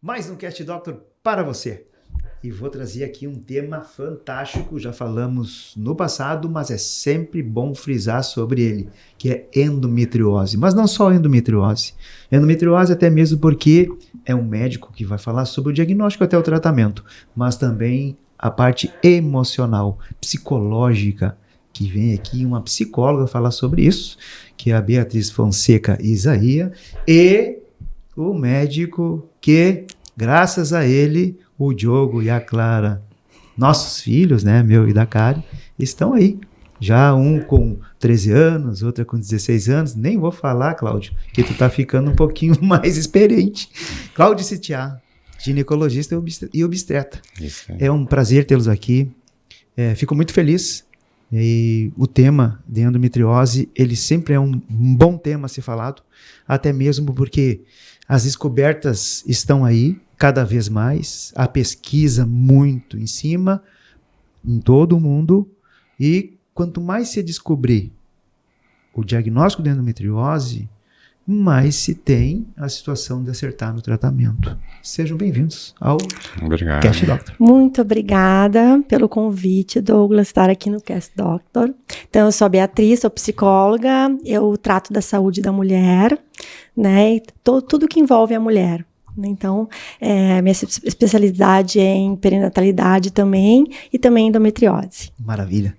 Mais um Cast Doctor para você. E vou trazer aqui um tema fantástico, já falamos no passado, mas é sempre bom frisar sobre ele, que é endometriose. Mas não só endometriose. Endometriose até mesmo porque é um médico que vai falar sobre o diagnóstico até o tratamento, mas também a parte emocional, psicológica, que vem aqui uma psicóloga falar sobre isso, que é a Beatriz Fonseca Isaia, e o médico que, graças a ele, o Diogo e a Clara, nossos filhos, né, meu e da Kari, estão aí. Já um com 13 anos, outra com 16 anos. Nem vou falar, Cláudio, que tu tá ficando um pouquinho mais experiente. Cláudio Sitiá, ginecologista e obstetra. Isso. É um prazer tê-los aqui. Fico muito feliz. E o tema de endometriose, ele sempre é um bom tema a ser falado, até mesmo porque as descobertas estão aí, cada vez mais, a pesquisa muito em cima, em todo o mundo, e quanto mais se descobrir o diagnóstico de endometriose, mais se tem a situação de acertar no tratamento. Sejam bem-vindos ao Cast Doctor. Muito obrigada pelo convite, Douglas, estar aqui no Cast Doctor. Então, eu sou a Beatriz, sou psicóloga, eu trato da saúde da mulher, né, e tudo que envolve a mulher. Então, minha especialidade é em perinatalidade também, e também endometriose. Maravilha.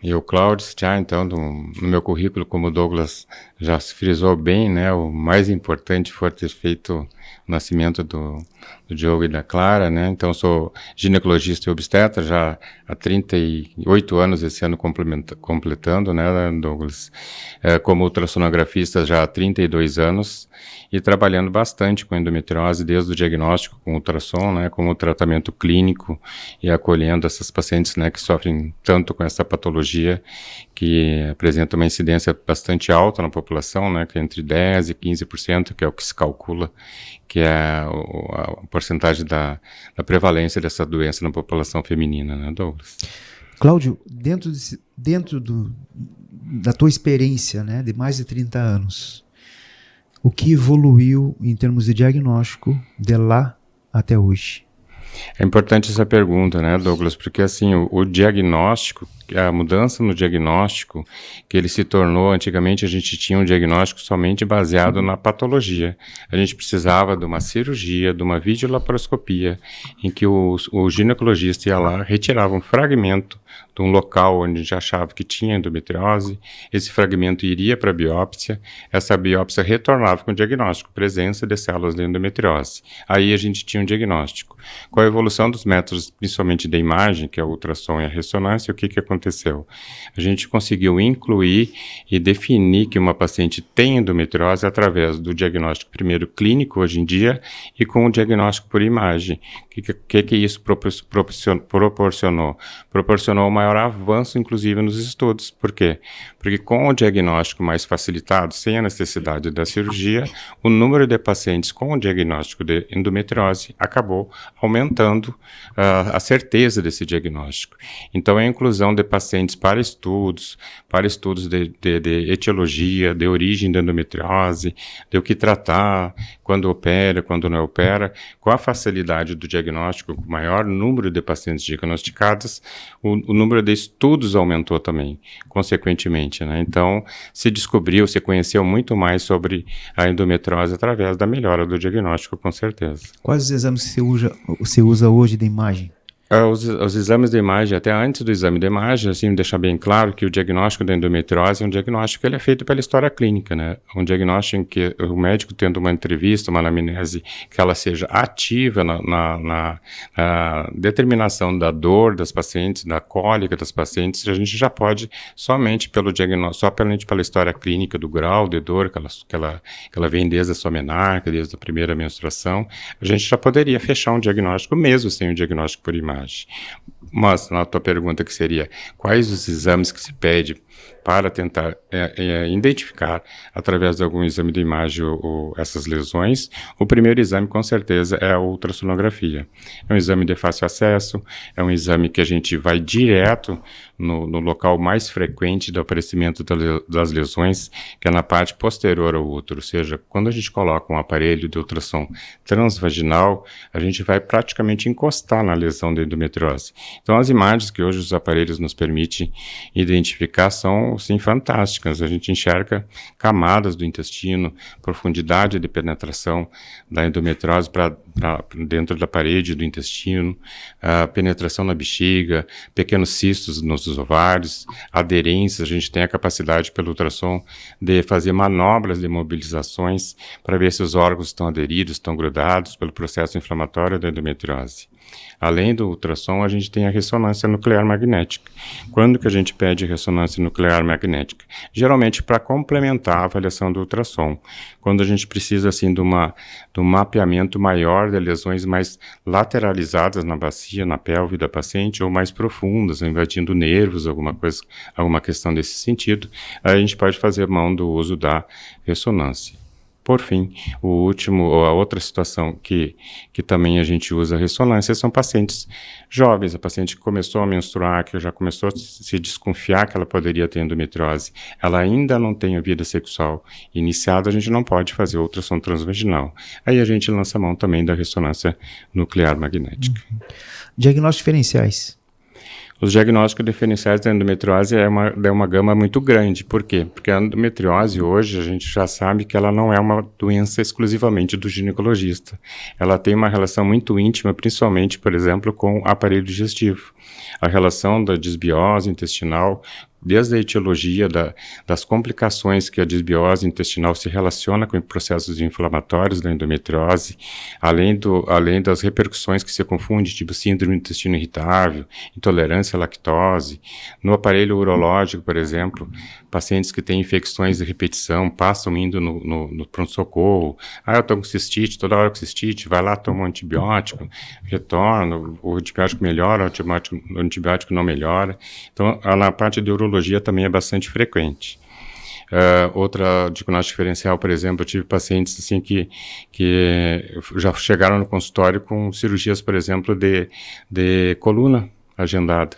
E o Cláudio, já então, no meu currículo, como o Douglas já se frisou bem, né, o mais importante foi ter feito o nascimento do Diogo e da Clara, né, então sou ginecologista e obstetra já há 38 anos, esse ano completando, né, Douglas, como ultrassonografista já há 32 anos, e trabalhando bastante com endometriose, desde o diagnóstico com ultrassom, né, com o tratamento clínico e acolhendo essas pacientes, né, que sofrem tanto com essa patologia, que apresenta uma incidência bastante alta na população, né, que é entre 10% e 15%, que é o que se calcula, que é a porcentagem da prevalência dessa doença na população feminina, né, Douglas? Cláudio, dentro da tua experiência, né, de mais de 30 anos, o que evoluiu em termos de diagnóstico de lá até hoje? É importante essa pergunta, né, Douglas, porque assim, o diagnóstico, a mudança no diagnóstico, que ele se tornou, antigamente a gente tinha um diagnóstico somente baseado na patologia. A gente precisava de uma cirurgia, de uma videolaparoscopia, em que o ginecologista ia lá, retirava um fragmento de um local onde a gente achava que tinha endometriose, esse fragmento iria para a biópsia, essa biópsia retornava com o diagnóstico, presença de células de endometriose. Aí a gente tinha um diagnóstico. Com a evolução dos métodos, principalmente da imagem, que é o ultrassom e a ressonância, o que aconteceu? A gente conseguiu incluir e definir que uma paciente tem endometriose através do diagnóstico primeiro clínico hoje em dia e com o diagnóstico por imagem. O que isso proporcionou? Proporcionou um maior avanço, inclusive, nos estudos. Por quê? Porque com o diagnóstico mais facilitado, sem a necessidade da cirurgia, o número de pacientes com o diagnóstico de endometriose acabou aumentando a certeza desse diagnóstico. Então, a inclusão de pacientes para estudos de etiologia, de origem da endometriose, de o que tratar, quando opera, quando não opera, com a facilidade do diagnóstico, com o maior número de pacientes diagnosticados, o número de estudos aumentou também, consequentemente, né? Então, se conheceu muito mais sobre a endometriose através da melhora do diagnóstico, com certeza. Quais os exames que você usa hoje de imagem? Os exames de imagem, até antes do exame de imagem, assim, deixar bem claro que o diagnóstico da endometriose é um diagnóstico que ele é feito pela história clínica, né? Um diagnóstico em que o médico tendo uma entrevista, uma anamnese, que ela seja ativa na determinação da dor das pacientes, da cólica das pacientes, a gente já pode somente pelo diagnóstico, somente pela história clínica do grau de dor que ela vem desde a sua menarca, desde a primeira menstruação, a gente já poderia fechar um diagnóstico mesmo sem um diagnóstico por imagem. imagem. Mas na tua pergunta que seria, quais os exames que se pede para tentar identificar, através de algum exame de imagem, essas lesões? O primeiro exame, com certeza, é a ultrassonografia. É um exame de fácil acesso, é um exame que a gente vai direto no local mais frequente do aparecimento das lesões, que é na parte posterior ao útero. Ou seja, quando a gente coloca um aparelho de ultrassom transvaginal, a gente vai praticamente encostar na lesão da endometriose. Então, as imagens que hoje os aparelhos nos permitem identificar são, sim, fantásticas. A gente enxerga camadas do intestino, profundidade de penetração da endometriose para dentro da parede do intestino, a penetração na bexiga, pequenos cistos nos ovários, aderências. A gente tem a capacidade pelo ultrassom de fazer manobras de mobilizações para ver se os órgãos estão aderidos, estão grudados pelo processo inflamatório da endometriose. Além do ultrassom, a gente tem a ressonância nuclear magnética. Quando que a gente pede ressonância nuclear magnética? Geralmente para complementar a avaliação do ultrassom. Quando a gente precisa, assim, de um mapeamento maior de lesões mais lateralizadas na bacia, na pelve da paciente, ou mais profundas, invadindo nervos, alguma questão desse sentido, aí a gente pode fazer mão do uso da ressonância. Por fim, a outra situação que também a gente usa a ressonância são pacientes jovens. A paciente que começou a menstruar, que já começou a se desconfiar que ela poderia ter endometriose, ela ainda não tem a vida sexual iniciada, a gente não pode fazer ultrassom transvaginal. Aí a gente lança mão também da ressonância nuclear magnética. Diagnósticos diferenciais. Os diagnósticos diferenciais da endometriose é uma gama muito grande. Por quê? Porque a endometriose hoje a gente já sabe que ela não é uma doença exclusivamente do ginecologista. Ela tem uma relação muito íntima, principalmente, por exemplo, com o aparelho digestivo. A relação da disbiose intestinal, desde a etiologia das complicações que a disbiose intestinal se relaciona com processos inflamatórios da endometriose, além das repercussões que se confundem, tipo síndrome do intestino irritável, intolerância à lactose. No aparelho urológico, por exemplo, pacientes que têm infecções de repetição passam indo no pronto-socorro. Eu estou com cistite, toda hora com cistite, vai lá, toma um antibiótico, retorna, o antibiótico melhora, o antibiótico não melhora. Então, na parte de urologia também é bastante frequente. Outra diagnóstico diferencial, por exemplo, eu tive pacientes assim que já chegaram no consultório com cirurgias, por exemplo, de coluna agendada.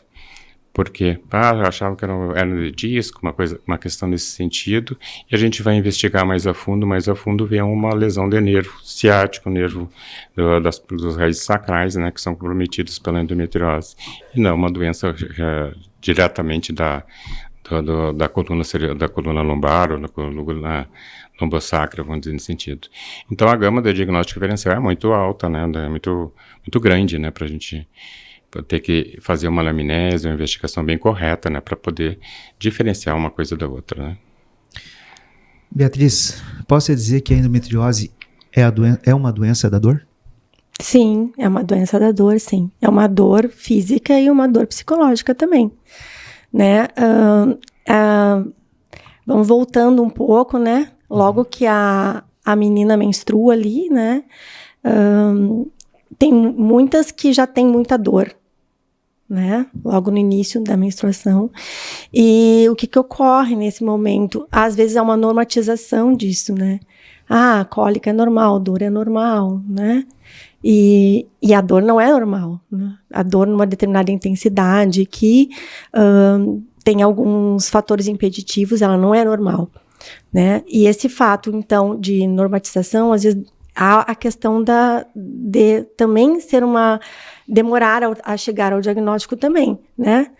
Por quê? Eu achava que era hernia de disco, uma questão nesse sentido, e a gente vai investigar mais a fundo vê uma lesão de nervo ciático, nervo das raízes sacrais, né, que são comprometidas pela endometriose, e não uma doença diretamente da coluna lombar ou da coluna lombosacra, vamos dizer nesse sentido. Então a gama de diagnóstico diferencial é muito alta, né, é muito grande, né, para a gente ter que fazer uma anamnese, uma investigação bem correta, né, para poder diferenciar uma coisa da outra, né. Beatriz, posso dizer que a endometriose é uma doença da dor? Sim, é uma doença da dor, sim. É uma dor física e uma dor psicológica também, né. Vamos voltando um pouco, né, logo que a menina menstrua ali, né, tem muitas que já tem muita dor, né, logo no início da menstruação. E o que ocorre nesse momento? Às vezes é uma normatização disso, né? A cólica é normal, dor é normal, né? E a dor não é normal, né? A dor numa determinada intensidade que tem alguns fatores impeditivos, ela não é normal, né? E esse fato, então, de normatização, às vezes há a questão de também ser demorar a chegar ao diagnóstico também, né?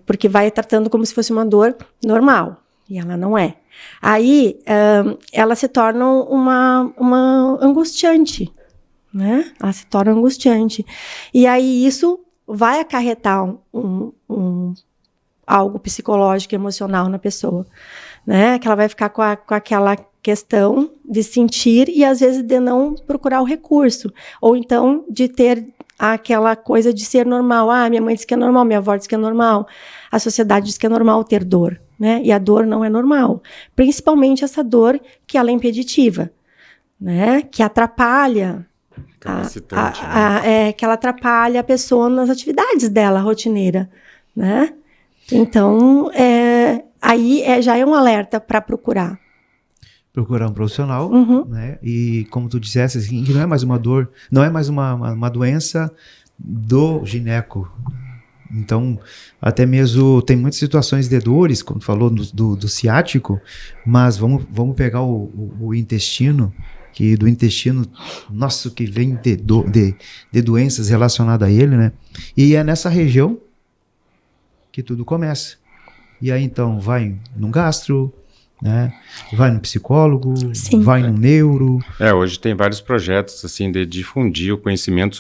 Porque vai tratando como se fosse uma dor normal, e ela não é. Aí, ela se torna uma angustiante, né? Ela se torna angustiante. E aí, isso vai acarretar algo psicológico e emocional na pessoa, né? Que ela vai ficar com aquela questão de sentir e, às vezes, de não procurar o recurso. Ou, então, de ter aquela coisa de ser normal. Minha mãe disse que é normal, minha avó disse que é normal. A sociedade diz que é normal ter dor, né? E a dor não é normal. Principalmente essa dor que ela é impeditiva, né? Que atrapalha Incapacitante, né? É que ela atrapalha a pessoa nas atividades dela, rotineira, né? Então, aí já é um alerta para procurar. Procurar um profissional, Uhum. né? E como tu disseste, assim, que não é mais uma dor, não é mais uma doença do gineco. Então, até mesmo tem muitas situações de dores, como tu falou do ciático, mas vamos pegar o intestino, que do intestino, nossa, que vem de doenças relacionadas a ele, né? E é nessa região que tudo começa. E aí, então, vai num gastro, né? Vai no psicólogo, Sim. vai no neuro. Hoje tem vários projetos assim de difundir o conhecimento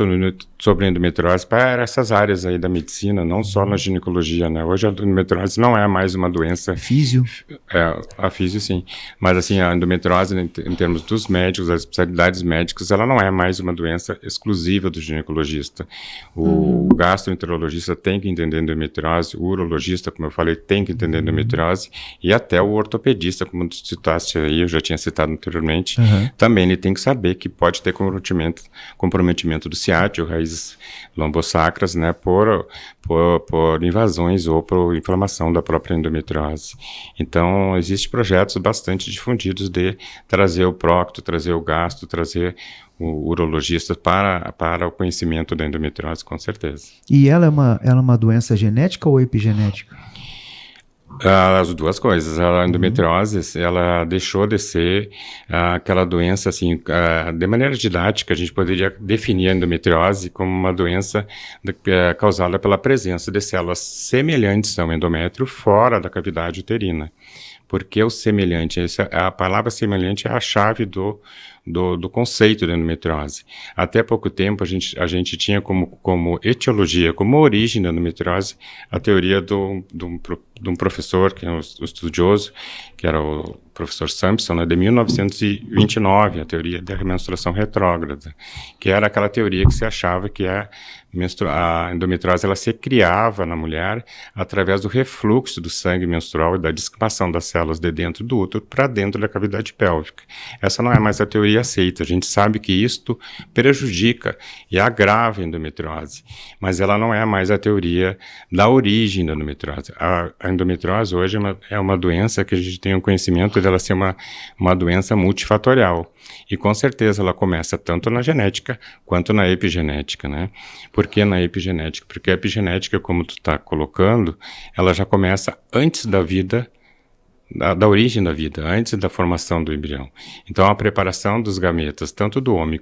sobre endometriose para essas áreas aí da medicina, não só na ginecologia, né? Hoje a endometriose não é mais uma doença... Físio. A físio, sim. Mas assim, a endometriose, em termos dos médicos, das especialidades médicas, ela não é mais uma doença exclusiva do ginecologista. O gastroenterologista tem que entender endometriose, o urologista, como eu falei, tem que entender endometriose, e até o ortopedista, como tu citaste aí, eu já tinha citado anteriormente, também ele tem que saber que pode ter comprometimento do ciático, raízes lombosacras, né, por invasões ou por inflamação da própria endometriose. Então, existem projetos bastante difundidos de trazer o prócto, trazer o gastro, trazer o urologista para o conhecimento da endometriose, com certeza. E ela é uma doença genética ou epigenética? As duas coisas. A endometriose, ela deixou de ser aquela doença, assim, de maneira didática, a gente poderia definir a endometriose como uma doença causada pela presença de células semelhantes ao endométrio fora da cavidade uterina. Porque o semelhante, a palavra semelhante é a chave do conceito da endometriose. Até pouco tempo a gente tinha como etiologia, como origem da endometriose, a teoria de um professor, que é um estudioso, que era o professor Sampson, né, de 1929, a teoria da menstruação retrógrada, que era aquela teoria que se achava que a endometriose ela se criava na mulher através do refluxo do sangue menstrual e da dissipação das células de dentro do útero para dentro da cavidade pélvica. Essa não é mais a teoria aceita. A gente sabe que isto prejudica e agrava a endometriose, mas ela não é mais a teoria da origem da endometriose. A endometriose hoje é uma doença que a gente tem o conhecimento dela ser uma doença multifatorial. E com certeza ela começa tanto na genética quanto na epigenética, né? Por que na epigenética? Porque a epigenética, como tu está colocando, ela já começa antes da vida, da origem da vida, antes da formação do embrião. Então a preparação dos gametas, tanto do homem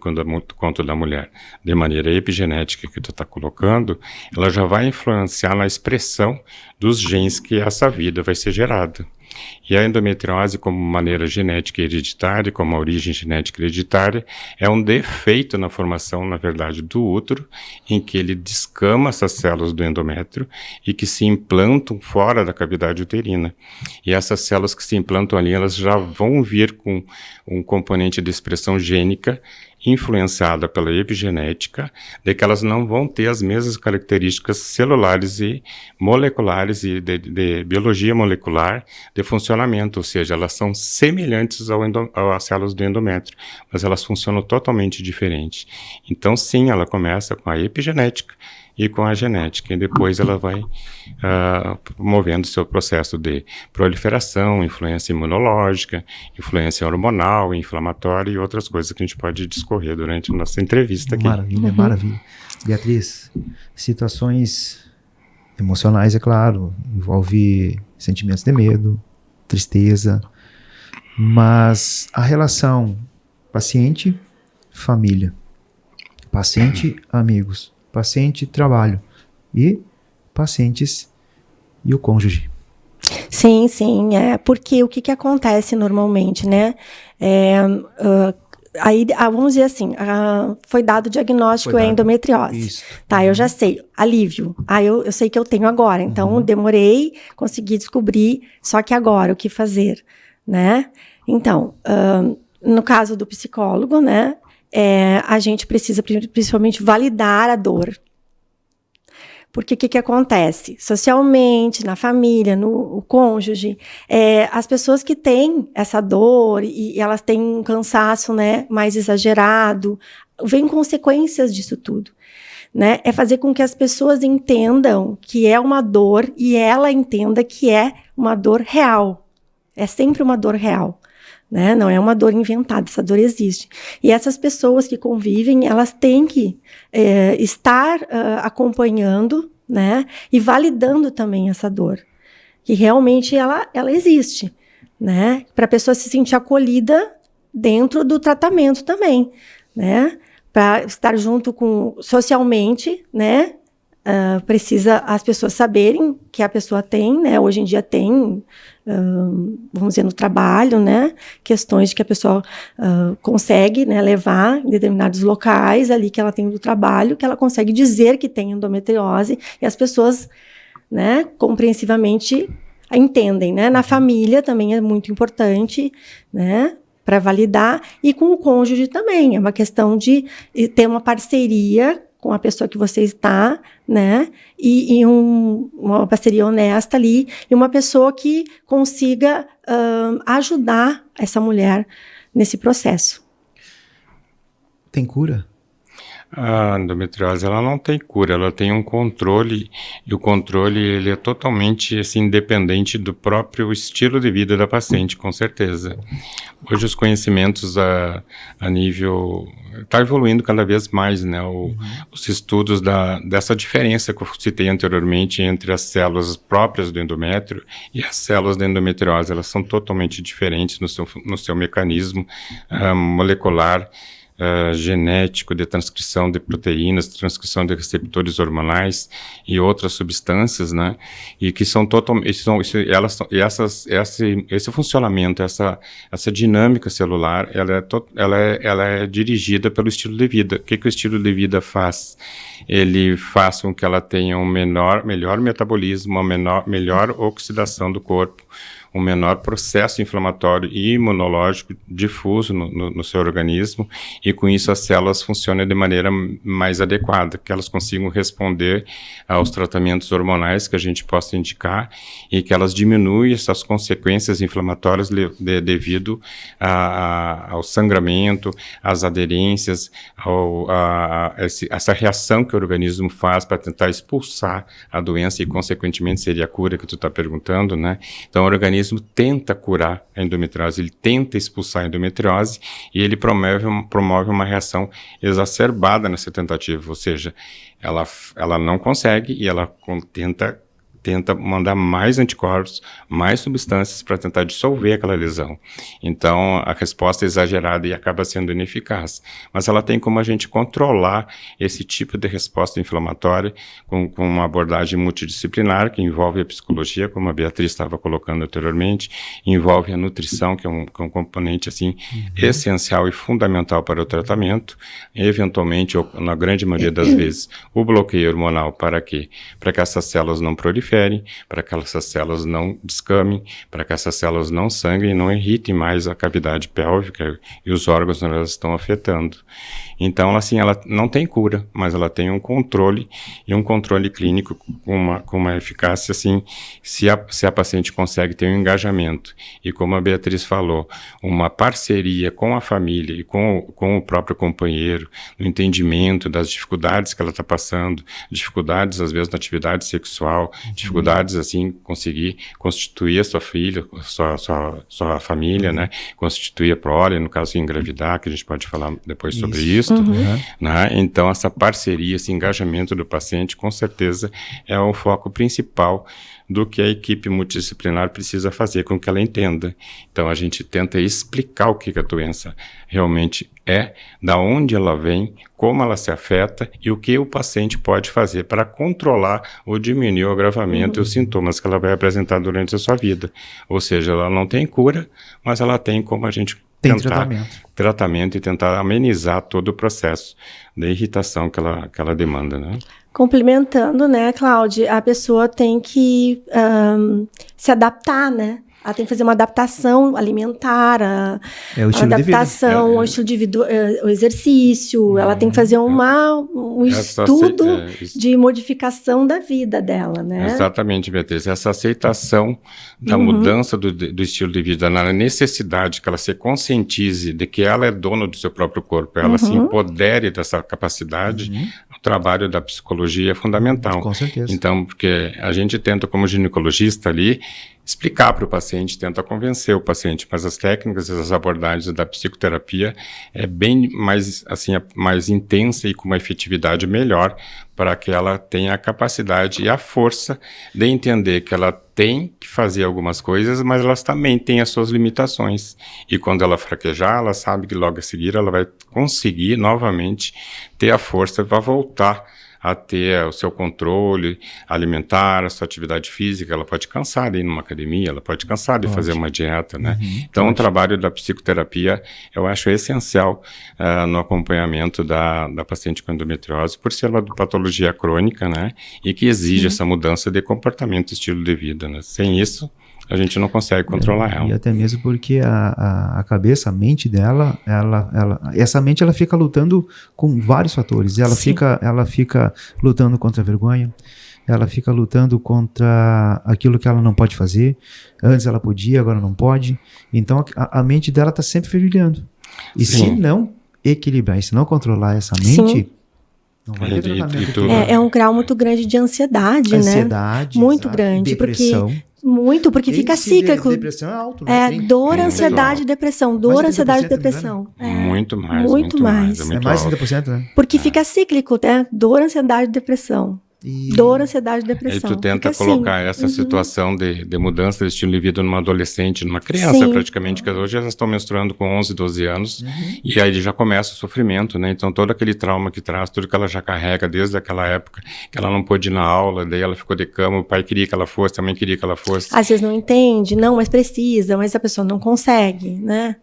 quanto da mulher, de maneira epigenética que tu está colocando, ela já vai influenciar na expressão dos genes que essa vida vai ser gerada. E a endometriose, como maneira genética hereditária, como a origem genética hereditária, é um defeito na formação, na verdade, do útero, em que ele descama essas células do endométrio e que se implantam fora da cavidade uterina. E essas células que se implantam ali, elas já vão vir com um componente de expressão gênica influenciada pela epigenética, de que elas não vão ter as mesmas características celulares e moleculares e de biologia molecular de funcionamento, ou seja, elas são semelhantes às células do endométrio, mas elas funcionam totalmente diferentes. Então, sim, ela começa com a epigenética e com a genética, e depois ela vai movendo seu processo de proliferação, influência imunológica, influência hormonal, inflamatória e outras coisas que a gente pode discorrer durante a nossa entrevista aqui. Maravilha, maravilha. Beatriz, situações emocionais, é claro, envolve sentimentos de medo, tristeza, mas a relação paciente-família, paciente-amigos, paciente, trabalho e pacientes e o cônjuge. Sim, porque o que acontece normalmente, né? Aí, vamos dizer assim, foi dado o diagnóstico endometriose. Isso. Tá, eu já sei, alívio. Eu sei que eu tenho agora, então demorei, consegui descobrir, só que agora, o que fazer, né? Então, no caso do psicólogo, né? A gente precisa principalmente validar a dor. Porque o que acontece? Socialmente, na família, no cônjuge, as pessoas que têm essa dor e elas têm um cansaço, né, mais exagerado, vem consequências disso tudo, né? É fazer com que as pessoas entendam que é uma dor e ela entenda que é uma dor real. É sempre uma dor real, né? Não é uma dor inventada, essa dor existe. E essas pessoas que convivem, elas têm que estar acompanhando, né? E validando também essa dor, que realmente ela existe, né? Para a pessoa se sentir acolhida dentro do tratamento também, né? Para estar junto com socialmente, né? Precisa as pessoas saberem que a pessoa tem, né? Hoje em dia tem, vamos dizer, no trabalho, né? Questões que a pessoa consegue, né, levar em determinados locais ali que ela tem do trabalho, que ela consegue dizer que tem endometriose e as pessoas, né, compreensivamente entendem, né? Na família também é muito importante, né? Para validar, e com o cônjuge também, é uma questão de ter uma parceria com a pessoa que você está, né, e uma parceria honesta ali, e uma pessoa que consiga ajudar essa mulher nesse processo. Tem cura? A endometriose, ela não tem cura, ela tem um controle, e o controle ele é totalmente assim, independente do próprio estilo de vida da paciente, com certeza. Hoje os conhecimentos a nível... está evoluindo cada vez mais, né? Os estudos dessa diferença que eu citei anteriormente entre as células próprias do endométrio e as células da endometriose. Elas são totalmente diferentes no seu mecanismo molecular, genético, de transcrição de proteínas, transcrição de receptores hormonais e outras substâncias, né? E que são totalmente, esse funcionamento, essa dinâmica celular, ela é dirigida pelo estilo de vida. O que o estilo de vida faz? Ele faz com que ela tenha um melhor metabolismo, uma melhor oxidação do corpo, um menor processo inflamatório e imunológico difuso no seu organismo, e com isso as células funcionam de maneira mais adequada, que elas consigam responder aos tratamentos hormonais que a gente possa indicar, e que elas diminuem essas consequências inflamatórias devido ao sangramento, às aderências, essa reação que o organismo faz para tentar expulsar a doença, e consequentemente seria a cura que tu está perguntando, né? Então o organismo tenta curar a endometriose, ele tenta expulsar a endometriose, e ele promove uma reação exacerbada nessa tentativa, ou seja, ela não consegue, e ela tenta mandar mais anticorpos, mais substâncias para tentar dissolver aquela lesão. Então, a resposta é exagerada e acaba sendo ineficaz. Mas ela tem como a gente controlar esse tipo de resposta inflamatória com uma abordagem multidisciplinar, que envolve a psicologia, como a Beatriz estava colocando anteriormente, envolve a nutrição, que é um componente assim, essencial e fundamental para o tratamento, eventualmente, ou na grande maioria das vezes, o bloqueio hormonal. Para quê? Para que essas células não proliferem, para que essas células não descamem, para que essas células não sangrem e não irritem mais a cavidade pélvica e os órgãos onde elas estão afetando. Então, assim, ela não tem cura, mas ela tem um controle, e um controle clínico com uma eficácia, assim, se a paciente consegue ter um engajamento, e como a Beatriz falou, uma parceria com a família e com o próprio companheiro, no entendimento das dificuldades que ela está passando, dificuldades, às vezes, na atividade sexual, dificuldades, assim, conseguir constituir a sua filha, sua família, né? Constituir a prole, no caso, engravidar, que a gente pode falar depois sobre isso, né? Então, essa parceria, esse engajamento do paciente, com certeza, é o foco principal do que a equipe multidisciplinar precisa fazer com que ela entenda. Então, a gente tenta explicar o que a doença realmente é, da onde ela vem, como ela se afeta e o que o paciente pode fazer para controlar ou diminuir o agravamento e os sintomas que ela vai apresentar durante a sua vida. Ou seja, ela não tem cura, mas ela tem como a gente tentar tratamento e tentar amenizar todo o processo da irritação que ela demanda, né? Complementando, né, Cláudia, a pessoa tem que se adaptar, né? Ela tem que fazer uma adaptação alimentar, É o estilo de vida. adaptação ao estilo de vida, o exercício. Ela tem que fazer um estudo de modificação da vida dela, né? Exatamente, Beatriz. Essa aceitação da mudança do estilo de vida, na necessidade que ela se conscientize de que ela é dona do seu próprio corpo, ela se empodere dessa capacidade, o trabalho da psicologia é fundamental. Com certeza. Então, porque a gente tenta, como ginecologista ali, explicar para o paciente, tenta convencer o paciente, mas as técnicas e as abordagens da psicoterapia é bem mais, assim, mais intensa e com uma efetividade melhor para que ela tenha a capacidade e a força de entender que ela tem que fazer algumas coisas, mas elas também têm as suas limitações. E quando ela fraquejar, ela sabe que logo a seguir ela vai conseguir novamente ter a força para voltar a ter o seu controle alimentar, a sua atividade física. Ela pode cansar de ir numa academia, ela pode cansar de fazer uma dieta, né? Então, o trabalho da psicoterapia, eu acho essencial no acompanhamento da paciente com endometriose, por ser uma patologia crônica, né? E que exige essa mudança de comportamento e estilo de vida, né? Sem isso, a gente não consegue controlar ela. E até mesmo porque a cabeça, a mente dela, essa mente ela fica lutando com vários fatores. Ela fica lutando contra a vergonha, ela fica lutando contra aquilo que ela não pode fazer. Antes ela podia, agora não pode. Então a mente dela está sempre fervilhando. E se não equilibrar, se não controlar essa mente... Não vai ter tratamento. É um grau muito grande de ansiedade, né? Muito grande. Depressão. Porque fica cíclico. Depressão é alto, né? Dor, ansiedade, depressão. Dor, ansiedade, depressão. Muito mais. Muito mais. É mais de 30%, né? Porque fica cíclico, né? Dor, ansiedade, depressão. Dor, ansiedade, depressão. E tu tenta colocar essa situação de mudança de estilo de vida numa adolescente, numa criança praticamente, que hoje elas estão menstruando com 11, 12 anos, e aí já começa o sofrimento, né? Então todo aquele trauma que traz, tudo que ela já carrega desde aquela época, que ela não pôde ir na aula, daí ela ficou de cama, o pai queria que ela fosse, também queria que ela fosse. Às vezes não entende, mas precisa, mas a pessoa não consegue, né?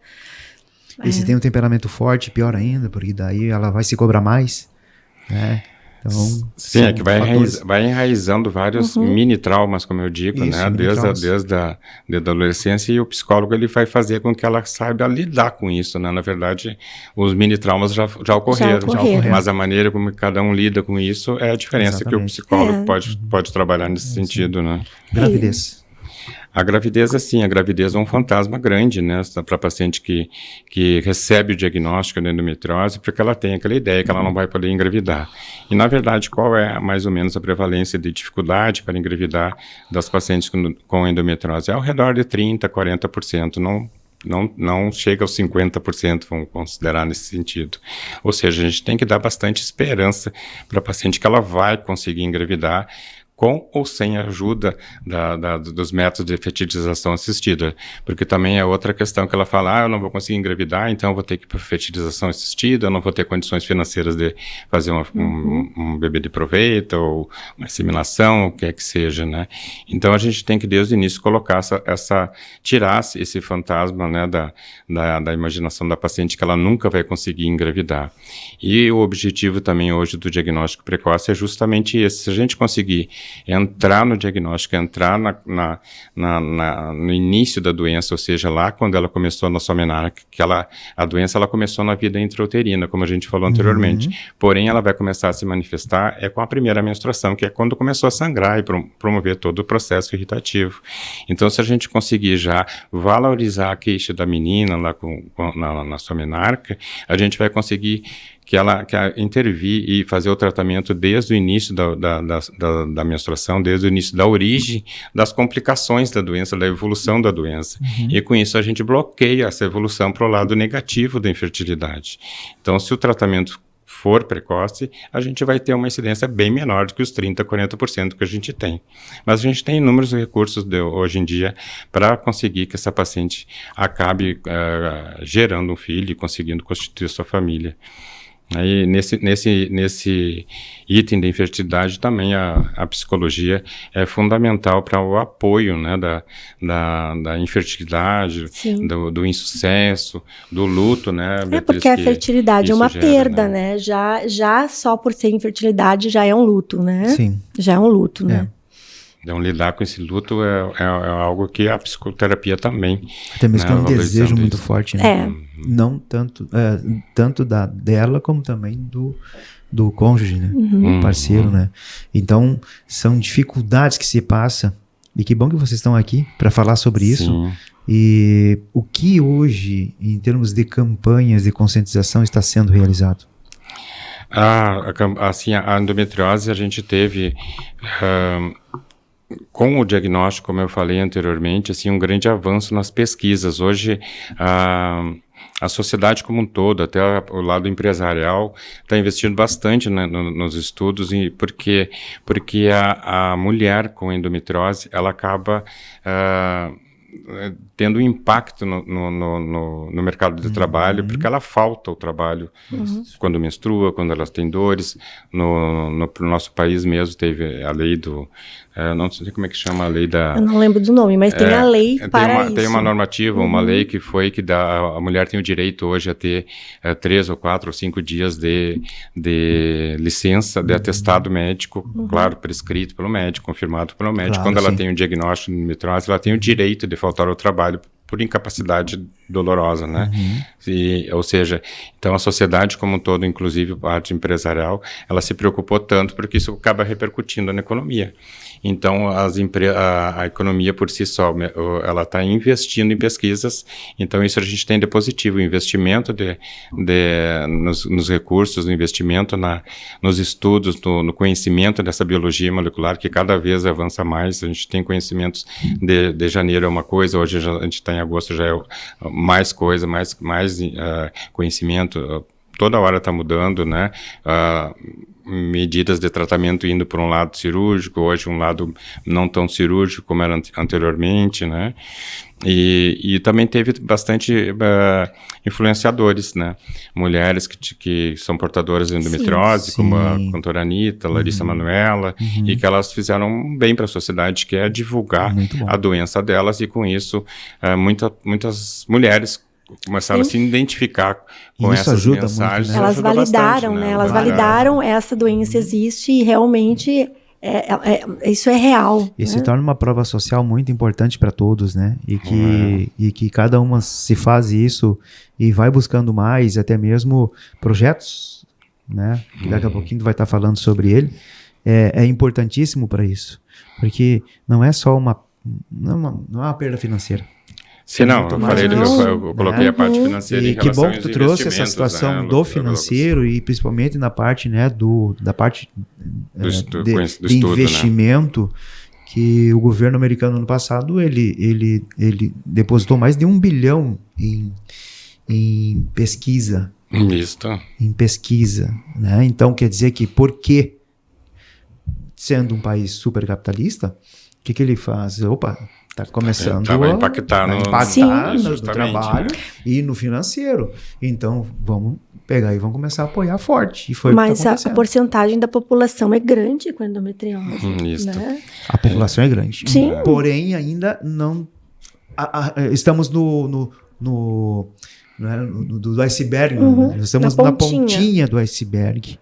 E se tem um temperamento forte, pior ainda, porque daí ela vai se cobrar mais, né? Então, sim, é que vai enraizando vários mini traumas, como eu digo, né? Desde a adolescência, e o psicólogo ele vai fazer com que ela saiba lidar com isso, né? Na verdade, os mini traumas já ocorreram, mas a maneira como cada um lida com isso é a diferença que o psicólogo pode trabalhar nesse sentido, né? Gravidez. A gravidez, assim, é um fantasma grande, né, para a paciente que recebe o diagnóstico de endometriose, porque ela tem aquela ideia que ela não vai poder engravidar. E, na verdade, qual é mais ou menos a prevalência de dificuldade para engravidar das pacientes com endometriose? É ao redor de 30%, 40%, não chega aos 50%, vamos considerar nesse sentido. Ou seja, a gente tem que dar bastante esperança para a paciente que ela vai conseguir engravidar, com ou sem a ajuda dos métodos de fertilização assistida. Porque também é outra questão que ela fala, eu não vou conseguir engravidar, então eu vou ter que ir para fertilização assistida, eu não vou ter condições financeiras de fazer um bebê de proveito, ou uma inseminação, o que é que seja, né? Então a gente tem que, desde o início, colocar tirar esse fantasma, né, da imaginação da paciente que ela nunca vai conseguir engravidar. E o objetivo também hoje do diagnóstico precoce é justamente esse. Se a gente conseguir entrar no diagnóstico, entrar no início da doença, ou seja, lá quando ela começou na sua menarca, a doença ela começou na vida intrauterina, como a gente falou anteriormente. Porém, ela vai começar a se manifestar com a primeira menstruação, que é quando começou a sangrar e promover todo o processo irritativo. Então, se a gente conseguir já valorizar a queixa da menina lá na sua menarca, a gente vai conseguir que ela intervir e fazer o tratamento desde o início da menstruação, desde o início da origem das complicações da doença, da evolução da doença. E com isso a gente bloqueia essa evolução para o lado negativo da infertilidade. Então, se o tratamento for precoce, a gente vai ter uma incidência bem menor do que os 30%, 40% que a gente tem. Mas a gente tem inúmeros recursos hoje em dia para conseguir que essa paciente acabe gerando um filho e conseguindo constituir sua família. Aí, nesse item da infertilidade também a psicologia é fundamental para o apoio, né, da infertilidade, do insucesso, do luto, né? Porque a fertilidade é uma perda, né? Já só por ser infertilidade já é um luto, né? Sim. Já é um luto, né? Então, lidar com esse luto é algo que a psicoterapia também... Até mesmo que é um valorizando desejo muito isso. forte, né? É. Não tanto, tanto dela como também do cônjuge, né? Parceiro, né? Então, são dificuldades que se passa. E que bom que vocês estão aqui para falar sobre isso. Sim. E o que hoje, em termos de campanhas de conscientização, está sendo realizado? Assim, a endometriose a gente teve... com o diagnóstico, como eu falei anteriormente, assim, um grande avanço nas pesquisas. Hoje, a sociedade como um todo, até o lado empresarial, está investindo bastante, né, nos estudos, porque a mulher com endometriose, ela acaba tendo um impacto no mercado de trabalho, porque ela falta o trabalho quando menstrua, quando elas têm dores. No nosso país mesmo teve a lei do... não sei como é que chama a lei da... Eu não lembro do nome, mas tem a lei para isso. Tem uma normativa, uma lei que dá... A mulher tem o direito hoje a ter 3 ou 4 ou 5 dias de licença, de atestado médico, claro, prescrito pelo médico, confirmado pelo médico. Claro, quando ela sim. tem um diagnóstico de endometriose, ela tem o direito de faltar ao trabalho por incapacidade dolorosa, né? Ou seja, então a sociedade como um todo, inclusive a parte empresarial, ela se preocupou tanto porque isso acaba repercutindo na economia. Então, a economia por si só, ela está investindo em pesquisas, então isso a gente tem de positivo, o investimento nos recursos, o investimento nos estudos, no conhecimento dessa biologia molecular, que cada vez avança mais. A gente tem conhecimentos de janeiro é uma coisa, hoje a gente está em agosto, já é mais coisa, mais conhecimento, toda hora está mudando, né? Medidas de tratamento indo por um lado cirúrgico, hoje um lado não tão cirúrgico como era anteriormente, né? E também teve bastante influenciadores, né? Mulheres que são portadoras de endometriose, Sim. como a cantora Anitta, Larissa Manoela, e que elas fizeram bem para a sociedade, que é divulgar a doença delas, e com isso muitas mulheres começaram a se identificar com Isso essas ajuda mensagens. muito, né? Elas Ajuda validaram, bastante, né? Elas validaram essa doença existe e realmente isso é real. E né? se torna uma prova social muito importante para todos, né? E que cada uma se faz isso e vai buscando mais, até mesmo projetos, né? Que daqui a pouquinho tu vai estar falando sobre ele. É importantíssimo para isso, porque não é só não é uma perda financeira. Sim, não, eu mais falei, disso, eu coloquei a parte financeira em E que relação bom que tu aos trouxe essa investimentos, situação né, do financeiro e principalmente na parte, né, da parte do estudo, de né? investimento, que o governo americano ano passado ele depositou mais de 1 bilhão em pesquisa. Isto. Em pesquisa, né? Então quer dizer que porque sendo um país super capitalista, o que ele faz? Opa, está começando Vai impactar no trabalho, né? E no financeiro. Então, vamos pegar e vamos começar a apoiar forte. E foi Mas o que tá a acontecendo. porcentagem da população é grande com endometriose. Isso. Né? A população é grande. Sim. Porém, ainda não... estamos no iceberg. Né? Estamos na pontinha do iceberg.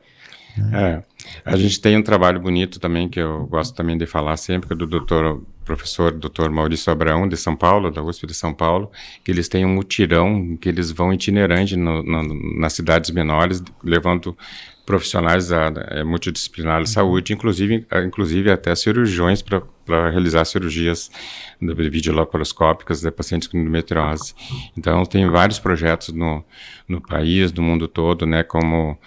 A gente tem um trabalho bonito também, que eu gosto também de falar sempre, que é do professor Dr. Maurício Abraão, de São Paulo, da USP de São Paulo, que eles têm um mutirão, que eles vão itinerante nas cidades menores, levando profissionais multidisciplinares de saúde, inclusive até cirurgiões para realizar cirurgias videolaparoscópicas de pacientes com endometriose. Então, tem vários projetos no país, no mundo todo, né, como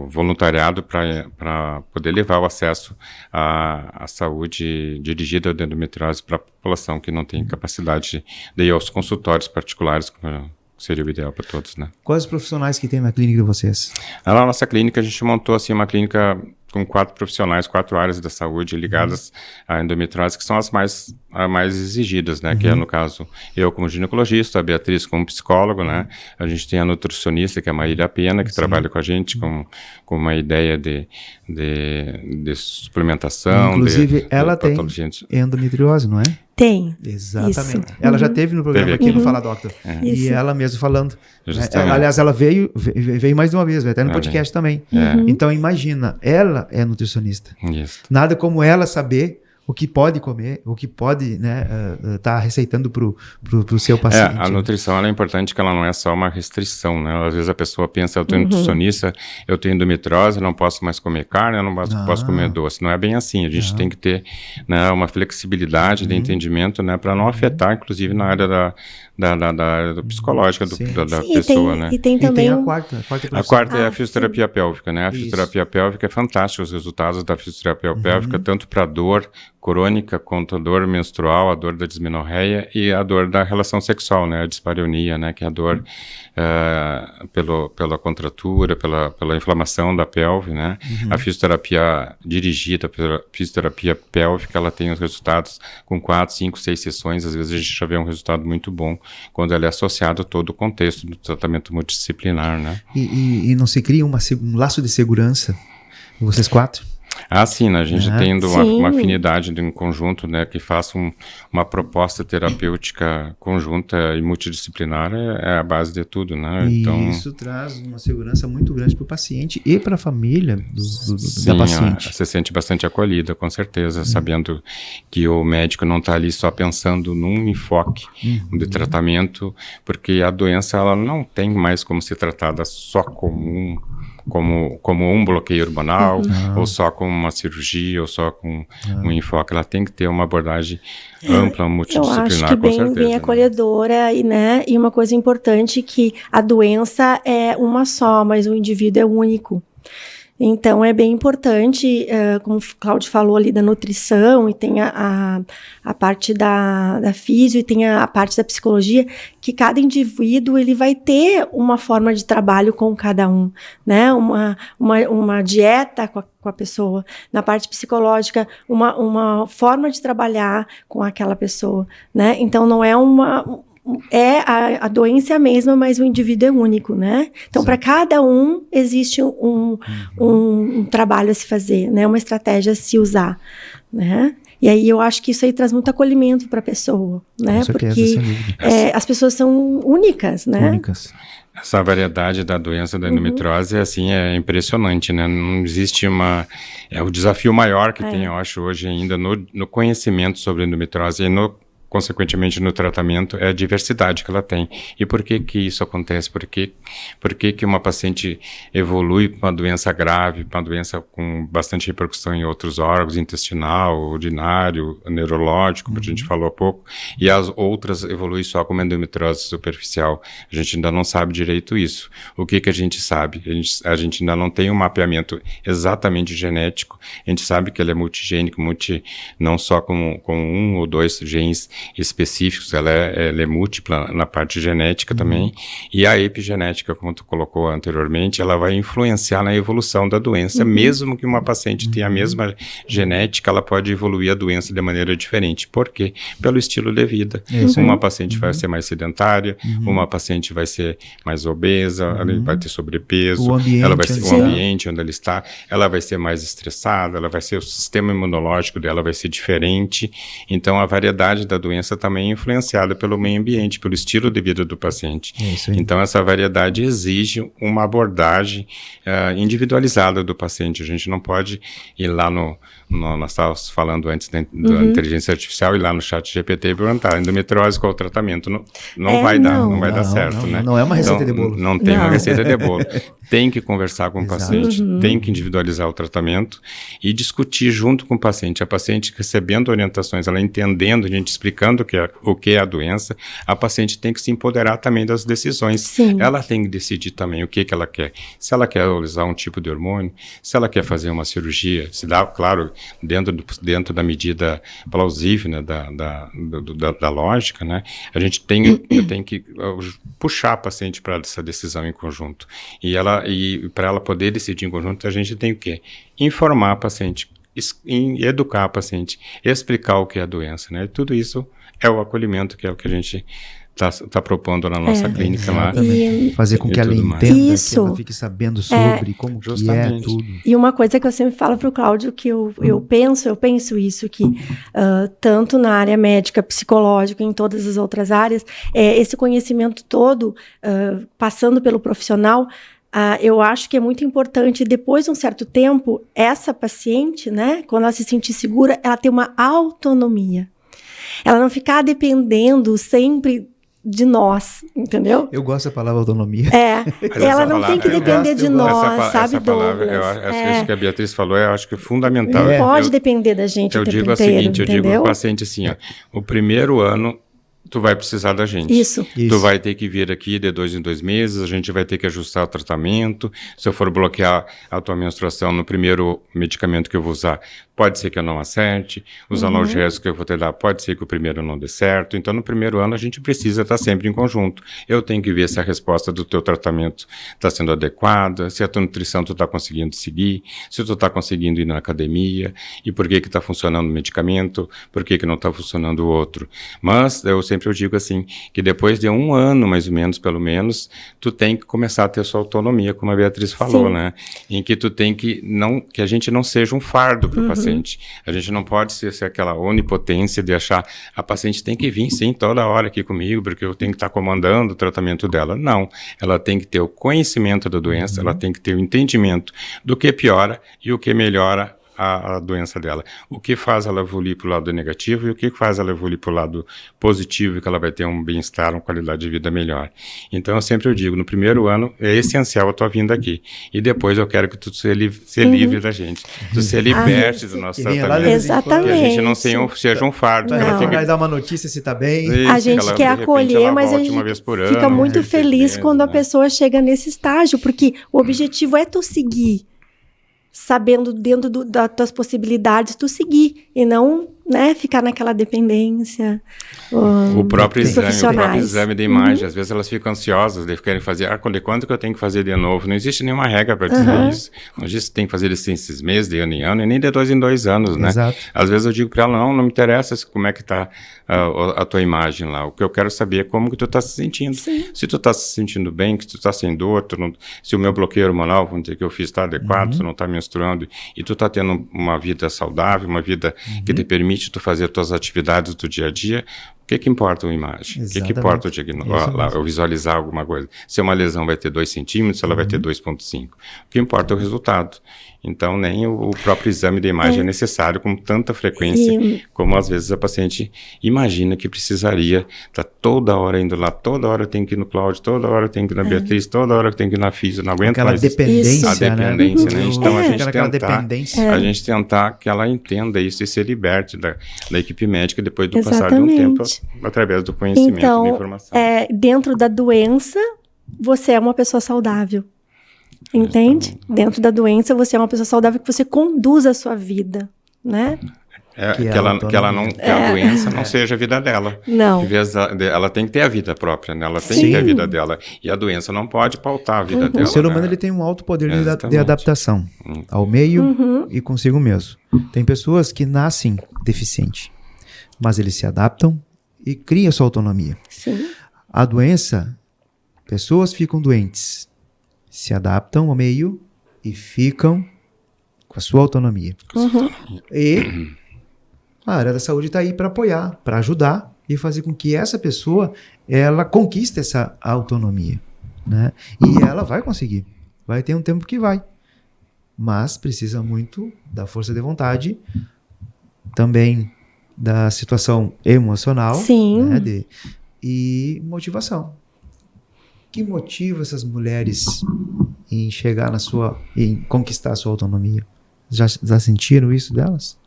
voluntariado para poder levar o acesso à saúde dirigida à endometriose para a população que não tem capacidade de ir aos consultórios particulares, como seria o ideal para todos, né? Quais os profissionais que tem na clínica de vocês? Na nossa clínica, a gente montou assim, uma clínica com 4 profissionais, 4 áreas da saúde ligadas à endometriose, que são as mais exigidas, né? Que é, no caso, eu como ginecologista, a Beatriz como psicólogo, né? A gente tem a nutricionista, que é a Maíra Pena, que trabalha com a gente com uma ideia de suplementação. Inclusive, ela tem endometriose, não é? Tem. Exatamente. Isso. Ela já teve no programa Teve aqui no aqui. Fala Doctor. E Isso. ela mesmo falando. Justamente. Aliás, ela veio mais de uma vez, veio até no Olha. podcast também. É. Então imagina, ela é nutricionista. Isso. Nada como ela saber o que pode comer, o que pode, né, tá receitando pro seu paciente. A nutrição ela é importante, que ela não é só uma restrição, né? Às vezes a pessoa pensa, eu tenho nutricionista, eu tenho endometriose, não posso mais comer carne, eu não posso comer doce. Não é bem assim. A gente tem que ter, né, uma flexibilidade de entendimento, né, para não afetar, inclusive na área da psicológica da Sim, pessoa, né? E tem E tem também a quarta A profissão. quarta é a fisioterapia pélvica, né? A Isso. fisioterapia pélvica é fantástica, os resultados da fisioterapia pélvica, tanto para dor crônica quanto a dor menstrual, a dor da dismenorreia e a dor da relação sexual, né? A dispareunia, né? Que é a dor pela contratura, pela inflamação da pelve, né? A fisioterapia dirigida pela fisioterapia pélvica, ela tem os resultados com 4, 5, 6 sessões, às vezes a gente já vê um resultado muito bom quando ela é associada a todo o contexto do tratamento multidisciplinar, né? E não se cria um laço de segurança, vocês 4? Ah, sim, né? A gente tendo Sim. uma afinidade de um conjunto, né, que faça uma proposta terapêutica conjunta e multidisciplinar é a base de tudo, né? E Então, isso traz uma segurança muito grande para o paciente e para a família da sim, paciente. se sente bastante acolhida, com certeza, sabendo que o médico não está ali só pensando num enfoque de tratamento, porque a doença ela não tem mais como ser tratada só como um bloqueio hormonal, ou só com uma cirurgia, ou só com um enfoque. Ela tem que ter uma abordagem ampla, Eu multidisciplinar, acho que com bem, certeza. bem né? acolhedora, e uma coisa importante que a doença é uma só, mas o indivíduo é único. Então, é bem importante, como o Cláudio falou ali da nutrição, e tem a parte da físio, e tem a parte da psicologia, que cada indivíduo ele vai ter uma forma de trabalho com cada um, né? Uma dieta com a pessoa. Na parte psicológica, uma forma de trabalhar com aquela pessoa, né? Então, não é a doença é a mesma, mas o indivíduo é único, né? Então, para cada um, existe um trabalho a se fazer, né? Uma estratégia a se usar, né? E aí, eu acho que isso aí traz muito acolhimento para a pessoa, né? Com certeza, porque sem dúvida. as pessoas são únicas, né? Únicas. Essa variedade da doença da endometriose, assim, é impressionante, né? Não existe é o desafio maior que tem, eu acho, hoje ainda no conhecimento sobre endometriose e consequentemente no tratamento, é a diversidade que ela tem. E por que isso acontece? Por que uma paciente evolui para uma doença grave, para uma doença com bastante repercussão em outros órgãos, intestinal, urinário, neurológico, como a gente falou há pouco, e as outras evoluem só com uma endometriose superficial? A gente ainda não sabe direito isso. O que a gente sabe? A gente ainda não tem um mapeamento exatamente genético. A gente sabe que ela é multigênico, não só com 1 ou 2 genes específicos, ela é múltipla na parte genética também, e a epigenética, como tu colocou anteriormente, ela vai influenciar na evolução da doença, mesmo que uma paciente tenha a mesma genética, ela pode evoluir a doença de maneira diferente. Por quê? Pelo estilo de vida. Uma paciente vai ser mais sedentária, uma paciente vai ser mais obesa, ela vai ter sobrepeso, O ambiente onde ela está, ela vai ser mais estressada, o sistema imunológico dela vai ser diferente. Então, a variedade da doença também é influenciada pelo meio ambiente, pelo estilo de vida do paciente. Então, essa variedade exige uma abordagem individualizada do paciente. A gente não pode ir lá nós estávamos falando antes da inteligência artificial, ir lá no chat GPT e perguntar, endometriose, qual o tratamento? Não vai dar certo, né? Não é uma receita de bolo. Não tem uma receita de bolo. Tem que conversar com o paciente, tem que individualizar o tratamento e discutir junto com o paciente. A paciente recebendo orientações, ela entendendo, a gente explicando o que é a doença, a paciente tem que se empoderar também das decisões. Sim. Ela tem que decidir também o que ela quer. Se ela quer usar um tipo de hormônio, se ela quer fazer uma cirurgia, se dá, claro, dentro da medida plausível, né, da lógica, né, a gente tem que puxar a paciente para essa decisão em conjunto. E para ela poder decidir em conjunto, a gente tem o quê? Informar a paciente, educar a paciente, explicar o que é a doença, né? E tudo isso é o acolhimento, que é o que a gente tá propondo na nossa clínica lá. Fazer com E que ela tudo mais. entenda, que Isso. ela fique sabendo sobre como que é Justamente. tudo. E uma coisa que eu sempre falo para o Cláudio, que eu penso isso, que tanto na área médica, psicológica, em todas as outras áreas, esse conhecimento todo, passando pelo profissional, eu acho que é muito importante, depois de um certo tempo, essa paciente, né, quando ela se sentir segura, ela ter uma autonomia. Ela não ficar dependendo sempre de nós, entendeu? Eu gosto da palavra autonomia. Mas Ela essa não tem palavra- que depender de nós, sabe, essa palavra, Douglas? isso que a Beatriz falou, eu acho que é fundamental. Não pode Eu- depender da gente Eu o tempo digo o inteiro, seguinte, eu digo entendeu? pro paciente assim, ó, o primeiro ano tu vai precisar da gente. Isso. Tu vai ter que vir aqui de 2 em 2 meses, a gente vai ter que ajustar o tratamento. Se eu for bloquear a tua menstruação no primeiro medicamento que eu vou usar, pode ser que eu não acerte. Os analgésicos que eu vou te dar, pode ser que o primeiro não dê certo. Então, no primeiro ano, a gente precisa estar sempre em conjunto. Eu tenho que ver se a resposta do teu tratamento está sendo adequada, se a tua nutrição tu está conseguindo seguir, se tu está conseguindo ir na academia, e por que está funcionando o medicamento, por que não está funcionando o outro. Mas, eu digo assim, que depois de 1 ano, mais ou menos, pelo menos, tu tem que começar a ter sua autonomia, como a Beatriz falou, Sim. né? Em que tu tem que a gente não seja um fardo para o paciente. A gente não pode ser aquela onipotência de achar a paciente tem que vir, sim, toda hora aqui comigo, porque eu tenho que estar comandando o tratamento dela. Não. Ela tem que ter o conhecimento da doença, ela tem que ter o entendimento do que piora e o que melhora a doença dela. O que faz ela evoluir para o lado negativo e o que faz ela evoluir para o lado positivo e que ela vai ter um bem-estar, uma qualidade de vida melhor. Então, eu digo, no primeiro ano é essencial a tua vinda aqui. E depois eu quero que tu se livre da gente. Tu se liberte do nosso Que venha lá de tratamento. vez em quando. Exatamente. Que a gente não seja um fardo. Que ela Não. fique Vai dar uma notícia se tá bem. Isso, A que gente ela, quer de repente, acolher, ela mas a volte gente uma vez por fica ano, muito uma vez por feliz mês, quando a né? pessoa chega nesse estágio, porque o objetivo é tu seguir, sabendo dentro das tuas possibilidades, tu seguir, e não, né, ficar naquela dependência. O próprio dos profissionais. exame de imagem, às vezes elas ficam ansiosas, de querem fazer, quando que eu tenho que fazer de novo? Não existe nenhuma regra para dizer isso. Não diz que tem que fazer isso em 6 meses, de ano em ano, e nem de 2 em 2 anos, né? Exato. Às vezes eu digo para ela, não me interessa como é que tá a tua imagem lá. O que eu quero saber é como que tu tá se sentindo. Sim. Se tu tá se sentindo bem, que tu tá sem dor, se o meu bloqueio hormonal, vamos dizer, que eu fiz está adequado, tu não tá menstruando, e tu tá tendo uma vida saudável, uma vida que te permite tu fazer tuas atividades do dia a dia, o que importa a imagem? O que importa o diagnóstico? Eu visualizar alguma coisa. Se uma lesão vai ter 2 centímetros, ela vai ter 2,5. O que importa é o resultado. Então, nem o próprio exame de imagem é necessário com tanta frequência, como às vezes a paciente imagina que precisaria estar toda hora indo lá, toda hora eu tenho que ir no Cláudio, toda hora eu tenho que ir na Beatriz, toda hora eu tenho que ir na Físio, não aguento Aquela mais. dependência, A dependência, né? Então, a gente aquela tentar, dependência. a gente tentar que ela entenda isso e se liberte da equipe médica depois do passar de um tempo, através do conhecimento e da informação. Dentro da doença, você é uma pessoa saudável. Entende? Dentro da doença, você é uma pessoa saudável que você conduz a sua vida, né? Que a doença não seja a vida dela. Não. Ela tem que ter a vida própria, né? Ela tem que ter a vida dela. E a doença não pode pautar a vida dela. O ser humano né? ele tem um alto poder de Exatamente. adaptação ao meio e consigo mesmo. Tem pessoas que nascem deficientes, mas eles se adaptam e criam sua autonomia. Sim. A doença, pessoas ficam doentes, se adaptam ao meio e ficam com a sua autonomia. E a área da saúde está aí para apoiar, para ajudar e fazer com que essa pessoa ela conquiste essa autonomia, né? E ela vai conseguir. Vai ter um tempo que vai. Mas precisa muito da força de vontade, também da situação emocional, Sim. né? E motivação. Que motiva essas mulheres em chegar em conquistar a sua autonomia? Já sentiram isso delas?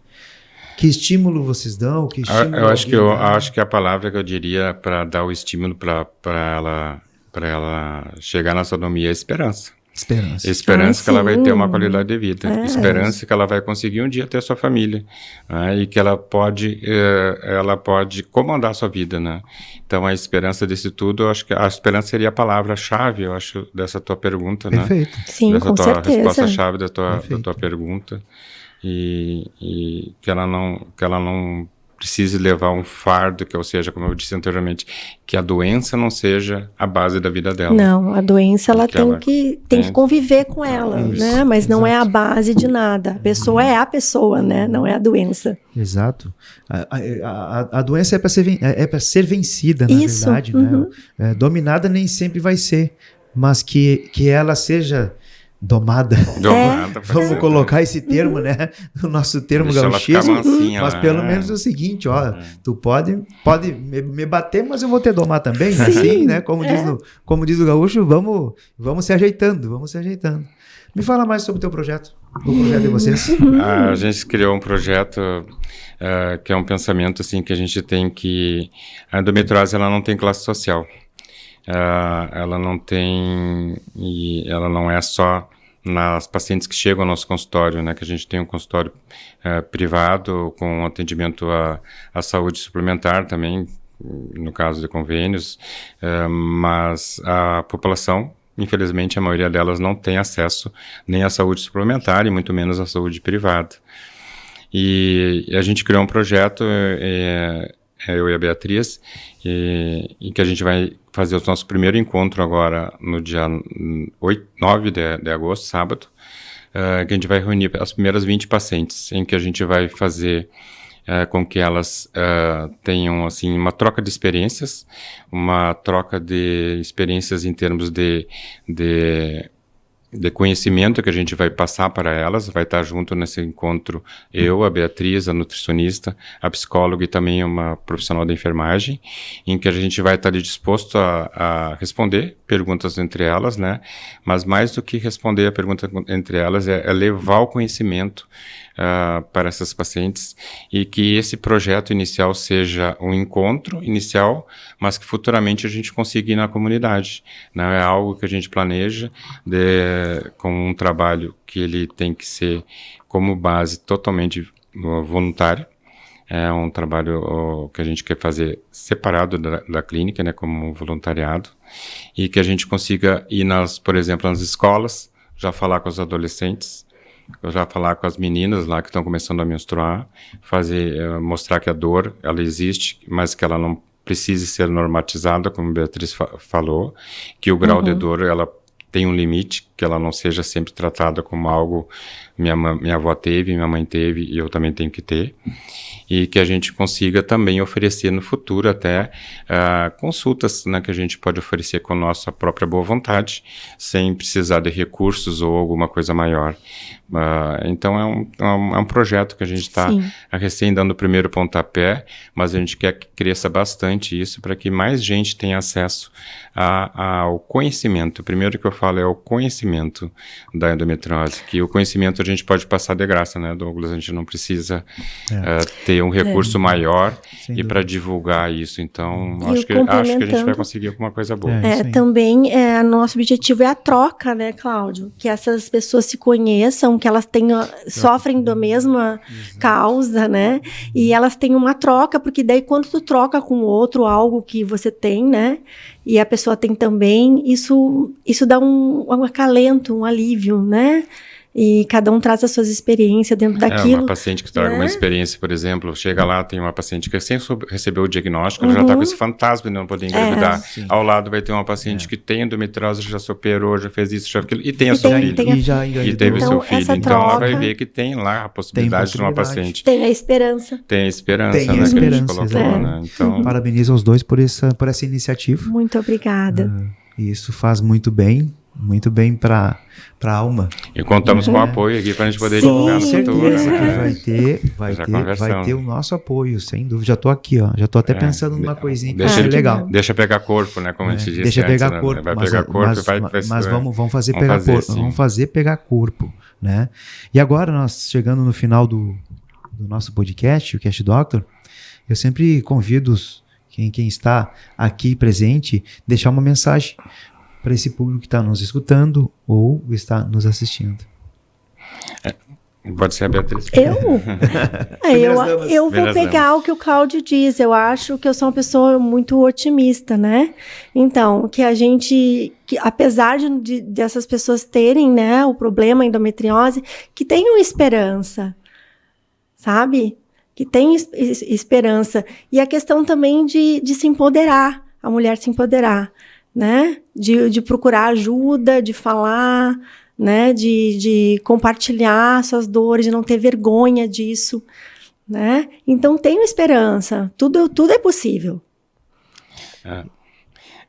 Que estímulo vocês dão? Que estímulo eu acho que a palavra que eu diria para dar o estímulo para ela chegar na autonomia é esperança. Esperança que ela vai ter uma qualidade de vida. Esperança que ela vai conseguir um dia ter sua família. Né? E que ela pode comandar a sua vida. Né? Então, a esperança desse tudo, eu acho que a esperança seria a palavra-chave, eu acho, dessa tua pergunta. Perfeito. Né? Sim, dessa com tua certeza. resposta-chave da tua pergunta. E que ela não precise levar um fardo, ou seja, como eu disse anteriormente, que a doença não seja a base da vida dela. Não, a doença ela Porque ela tem que conviver com ela, Isso, né? Mas não é a exato. base de nada. A pessoa é a pessoa, né? Não é a doença. Exato. A doença é para ser vencida, na Isso, verdade. uhum. Né? Dominada nem sempre vai ser, mas que ela seja domada. Domada, Vamos colocar esse termo, né? No nosso termo deixa ela ficar gauchismo. mansinha, Mas né? pelo menos é o seguinte, ó, tu pode me bater, mas eu vou te domar também, Sim, assim, né? Como diz o gaúcho, vamos se ajeitando, vamos se ajeitando. Me fala mais sobre o teu projeto, o projeto de vocês. A gente criou um projeto que é um pensamento assim que a gente tem que a endometriose ela não tem classe social. Ela não tem e ela não é só nas pacientes que chegam ao nosso consultório, né, que a gente tem um consultório privado com atendimento à saúde suplementar também, no caso de convênios, mas a população, infelizmente, a maioria delas não tem acesso nem à saúde suplementar e muito menos à saúde privada. E a gente criou um projeto, eu e a Beatriz, e que a gente vai fazer o nosso primeiro encontro agora no dia 9 de agosto, sábado, que a gente vai reunir as primeiras 20 pacientes, em que a gente vai fazer com que elas tenham assim, uma troca de experiências, em termos de conhecimento que a gente vai passar para elas, vai estar junto nesse encontro eu, a Beatriz, a nutricionista, a psicóloga e também uma profissional da enfermagem, em que a gente vai estar disposto a responder perguntas entre elas, né? Mas mais do que responder a pergunta entre elas é levar o conhecimento para essas pacientes e que esse projeto inicial seja um encontro inicial, mas que futuramente a gente consiga ir na comunidade. Não é algo que a gente planeja com um trabalho que ele tem que ser como base totalmente voluntário. É um trabalho que a gente quer fazer separado da clínica, né, como um voluntariado, e que a gente consiga ir, por exemplo, nas escolas, já falar com os adolescentes, eu já falar com as meninas lá que estão começando a menstruar, mostrar que a dor, ela existe, mas que ela não precise ser normatizada, como a Beatriz falou, que o grau de dor, ela tem um limite, que ela não seja sempre tratada como algo minha avó teve, minha mãe teve e eu também tenho que ter, e que a gente consiga também oferecer no futuro até consultas, né, que a gente pode oferecer com nossa própria boa vontade, sem precisar de recursos ou alguma coisa maior. Então é um projeto que a gente está recém dando o primeiro pontapé, mas a gente quer que cresça bastante isso para que mais gente tenha acesso ao conhecimento. O primeiro que eu falo é o conhecimento da endometriose, que o conhecimento a gente pode passar de graça, né, Douglas? A gente não precisa ter um recurso maior e para divulgar isso. Então, acho que a gente vai conseguir alguma coisa boa. Também, nosso objetivo é a troca, né, Cláudio? Que essas pessoas se conheçam, que elas sofrem da mesma causa, né? E elas têm uma troca, porque daí quando tu troca com o outro algo que você tem, né? E a pessoa tem também, isso dá um acalento, um alívio, né? E cada um traz as suas experiências dentro daquilo. Uma paciente que traga uma experiência, por exemplo, chega lá, tem uma paciente que sem receber o diagnóstico, ela já está com esse fantasma de não poder engravidar. Ao lado vai ter uma paciente que tem endometriose, já se operou, já fez isso, já aquilo, e tem o seu filho. E teve o seu filho. Então ela vai ver que tem lá a possibilidade de uma paciente. Tem a esperança. Tem a esperança, né, que a gente colocou, né? Então, parabenizo aos dois por essa iniciativa. Muito obrigada. Isso faz muito bem para a alma. E contamos com o apoio aqui para a gente poder divulgar no futuro. Com certeza que vai ter o nosso apoio, sem dúvida. Já estou aqui, ó. Já estou até pensando numa coisinha que vai ser legal. Deixa pegar corpo, né? Como a gente disse. Deixa pegar antes, corpo. Né? Vai pegar corpo e vai. Mas vamos fazer pegar corpo. Vamos fazer pegar corpo, né? E agora, nós chegando no final do nosso podcast, o Cast Doctor, eu sempre convido quem está aqui presente, deixar uma mensagem para esse público que está nos escutando ou está nos assistindo. Pode ser a Beatriz. Eu vou pegar o que o Cláudio diz. Eu acho que eu sou uma pessoa muito otimista, né? Então, que apesar dessas pessoas terem, né, o problema, a endometriose, que tenham esperança, sabe? que tem esperança. E a questão também de se empoderar, a mulher se empoderar, né? De procurar ajuda, de falar, né? De compartilhar suas dores, de não ter vergonha disso, né? Então, tenho esperança. Tudo é possível.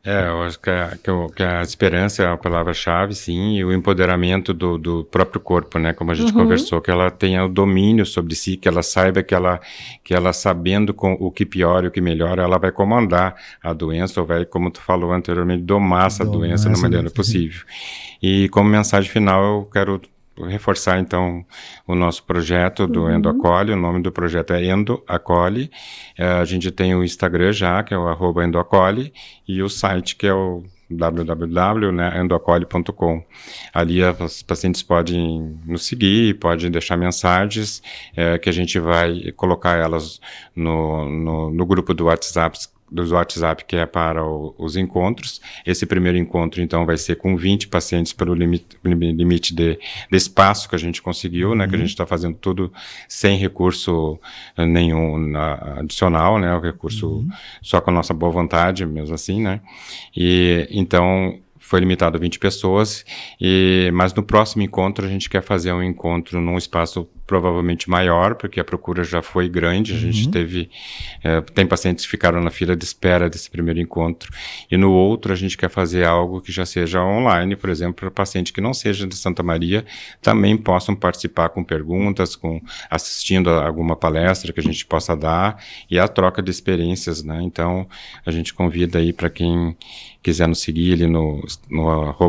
Eu acho que a esperança é a palavra-chave, sim, e o empoderamento do próprio corpo, né, como a gente conversou, que ela tenha o domínio sobre si, que ela saiba que ela sabendo o que piora e o que melhora, ela vai comandar a doença, ou vai, como tu falou anteriormente, domar essa doença da maneira possível. E como mensagem final, eu quero reforçar, então, o nosso projeto do Endo Acolhe. O nome do projeto é Endo Acolhe. A gente tem o Instagram já, que é o @endoacolhe, e o site, que é o www.endoacolhe.com. Ali os pacientes podem nos seguir, podem deixar mensagens, que a gente vai colocar elas no grupo do WhatsApp, que é para os encontros. Esse primeiro encontro, então, vai ser com 20 pacientes pelo limite de espaço que a gente conseguiu, né, que a gente está fazendo tudo sem recurso nenhum adicional, né, o recurso só com a nossa boa vontade, mesmo assim, né, e então foi limitado a 20 pessoas, mas no próximo encontro a gente quer fazer um encontro num espaço provavelmente maior, porque a procura já foi grande, a gente tem pacientes que ficaram na fila de espera desse primeiro encontro, e no outro a gente quer fazer algo que já seja online, por exemplo, para pacientes que não sejam de Santa Maria, também possam participar com perguntas, assistindo a alguma palestra que a gente possa dar, e a troca de experiências, né, então a gente convida aí para quem quiser nos seguir ali no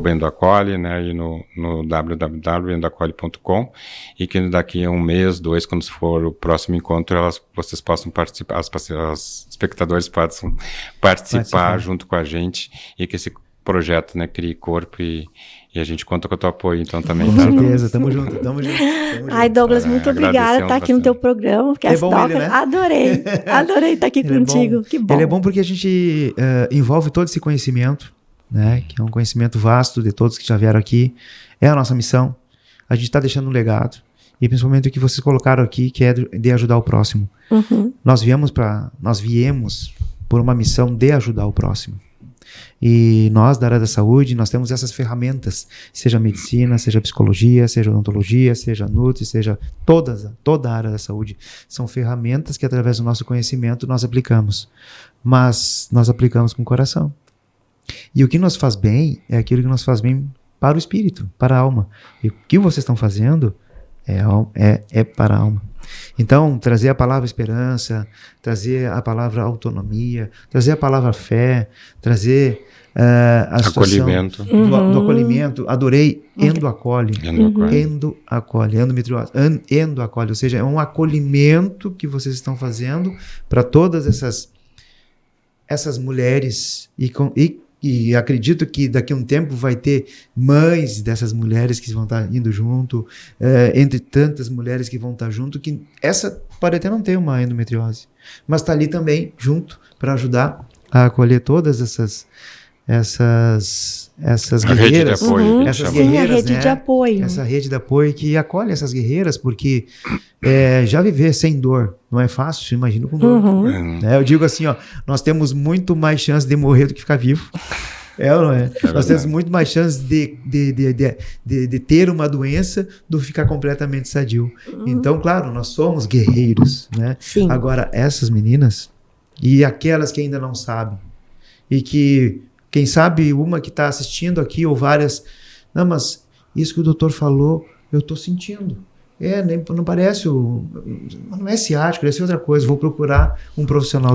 @endoacolhe, né, e no www.endoacolhe.com, e que daqui a um mês, 2, quando for o próximo encontro, vocês possam participar, os espectadores possam participar junto com a gente, e que esse projeto, né, crie corpo, e a gente conta com o teu apoio, então, também. Com certeza, tamo junto. Ai, Douglas, muito obrigada por estar aqui no teu programa. É bom ele, né? Adorei estar aqui contigo. Que bom. Ele é bom porque a gente envolve todo esse conhecimento, né? Que é um conhecimento vasto de todos que já vieram aqui. É a nossa missão. A gente está deixando um legado. E principalmente o que vocês colocaram aqui, que é de ajudar o próximo. Nós viemos por uma missão de ajudar o próximo. E nós, da área da saúde, nós temos essas ferramentas, seja medicina, seja psicologia, seja odontologia, seja nutri, seja toda a área da saúde. São ferramentas que, através do nosso conhecimento, nós aplicamos. Mas nós aplicamos com o coração. E o que nos faz bem é aquilo que nos faz bem para o espírito, para a alma. E o que vocês estão fazendo é para a alma. Então, trazer a palavra esperança, trazer a palavra autonomia, trazer a palavra fé, trazer a acolhimento. Do acolhimento. Adorei, Endo-acolhe. Endo-acolhe, endometriose. Endo-acolhe, ou seja, é um acolhimento que vocês estão fazendo para todas essas mulheres, e acredito que daqui a um tempo vai ter mães dessas mulheres que vão estar indo junto, entre tantas mulheres que vão estar junto, que essa pode até não ter uma endometriose, mas está ali também junto para ajudar a acolher todas essas guerreiras. Rede de apoio, essas Sim, guerreiras, a rede né? de apoio. Essa rede de apoio que acolhe essas guerreiras, porque já viver sem dor não é fácil, imagina com dor. Eu digo assim, ó, nós temos muito mais chance de morrer do que ficar vivo. Ou não é? Nós temos muito mais chance de ter uma doença do que ficar completamente sadio. Então, claro, nós somos guerreiros, né? Sim. Agora, essas meninas, e aquelas que ainda não sabem, e que, quem sabe, uma que está assistindo aqui, ou várias, não, mas isso que o doutor falou, eu estou sentindo. Não parece, não é ciático, deve ser outra coisa. Vou procurar um profissional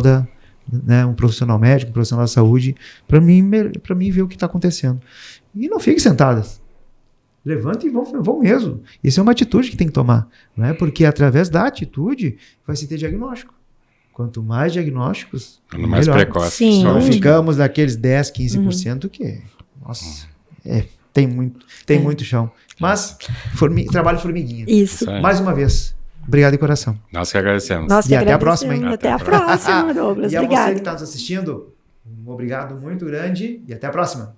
um profissional médico, um profissional da saúde, para mim ver o que está acontecendo. E não fiquem sentadas. Levantem e vão mesmo. Isso é uma atitude que tem que tomar, né? Porque através da atitude vai se ter diagnóstico. Quanto mais diagnósticos, quanto mais precoce. Sim. Não ficamos naqueles 10, 15% que, nossa, tem muito chão. Mas, trabalho formiguinha. Isso. Mais uma vez, obrigado de coração. Nós que agradecemos. E até a próxima, hein? Até a próxima, Douglas. E a Obrigada. você que está nos assistindo, um obrigado muito grande e até a próxima.